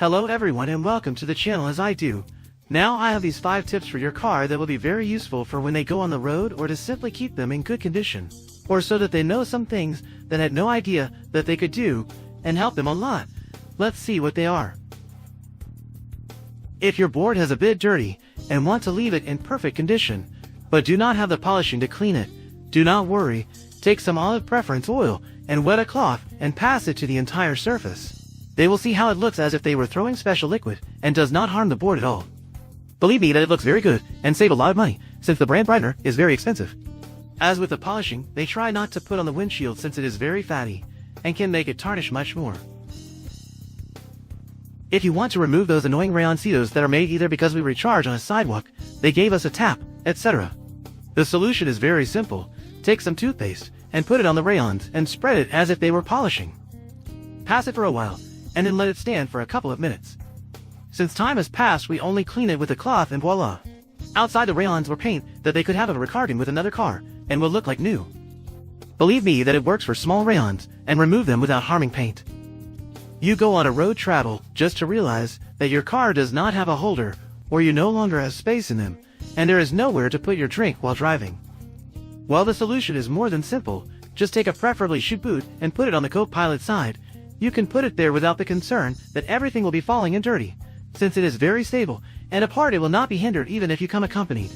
Hello everyone and welcome to the channel as I do. Now I have these 5 tips for your car that will be very useful for when they go on the road or to simply keep them in good condition, or so that they know some things that had no idea that they could do and help them a lot. Let's see what they are. If your board has a bit dirty and want to leave it in perfect condition, but do not have the polishing to clean it, do not worry. Take some olive preference oil and wet a cloth and pass it to the entire surface. They will see how it looks as if they were throwing special liquid and does not harm the board at all. Believe me that it looks very good and save a lot of money since the brand brightener is very expensive. As with the polishing, they try not to put on the windshield since it is very fatty and can make it tarnish much more. If you want to remove those annoying rayon setos that are made either because we recharge on a sidewalk, they gave us a tap, etc. The solution is very simple. Take some toothpaste and put it on the rayons and spread it as if they were polishing. Pass it for a while and then let it stand for a couple of minutes. Since time has passed, we only clean it with a cloth and voila. Outside the rayons were paint that they could have a recording with another car and will look like new. Believe me that it works for small rayons and remove them without harming paint. You go on a road travel just to realize that your car does not have a holder or you no longer have space in them and there is nowhere to put your drink while driving. Well, the solution is more than simple. Just take a preferably chute boot and put it on the co-pilot side. You can put it there without the concern that everything will be falling and dirty, since it is very stable, and apart it will not be hindered even if you come accompanied.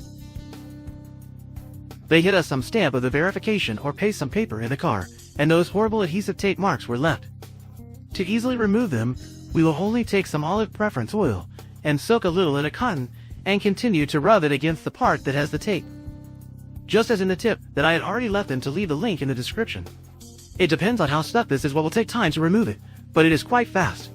They hit us some stamp of the verification or paste some paper in the car, and those horrible adhesive tape marks were left. To easily remove them, we will only take some olive preference oil, and soak a little in a cotton, and continue to rub it against the part that has the tape. Just as in the tip that I had already left them to leave the link in the description. It depends on how stuck this is what will take time to remove it, but it is quite fast.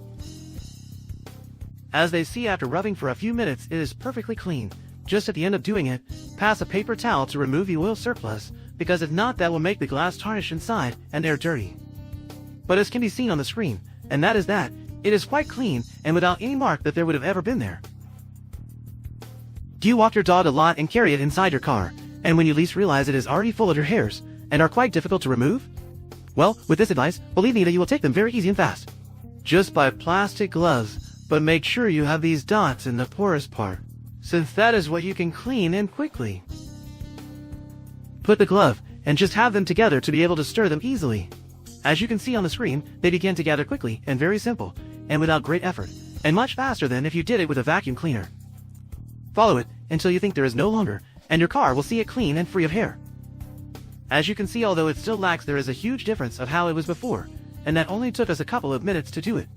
As they see after rubbing for a few minutes it is perfectly clean. Just at the end of doing it, pass a paper towel to remove the oil surplus, because if not that will make the glass tarnish inside and they're dirty. But as can be seen on the screen, and that is that, it is quite clean and without any mark that there would have ever been there. Do you walk your dog a lot and carry it inside your car, and when you least realize it is already full of your hairs, and are quite difficult to remove? Well, with this advice, believe me that you will take them very easy and fast. Just buy plastic gloves, but make sure you have these dots in the porous part, since that is what you can clean in quickly. Put the glove, and just have them together to be able to stir them easily. As you can see on the screen, they begin to gather quickly and very simple, and without great effort, and much faster than if you did it with a vacuum cleaner. Follow it until you think there is no longer, and your car will see it clean and free of hair. As you can see, although it still lacks, there is a huge difference of how it was before, and that only took us a couple of minutes to do it.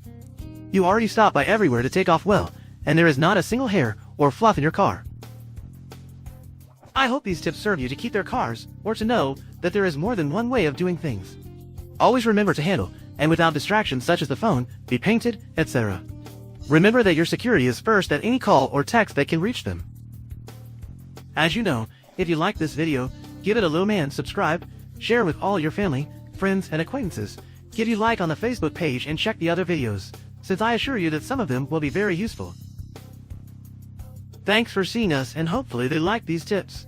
You already stopped by everywhere to take off well, and there is not a single hair or fluff in your car. I hope these tips serve you to keep their cars, or to know that there is more than one way of doing things. Always remember to handle, and without distractions such as the phone, be painted, etc. Remember that your security is first at any call or text that can reach them. As you know, if you like this video, give it a little man, subscribe, share with all your family, friends and acquaintances, give you like on the Facebook page and check the other videos, since I assure you that some of them will be very useful. Thanks for seeing us and hopefully they like these tips.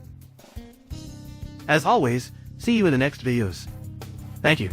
As always, see you in the next videos. Thank you.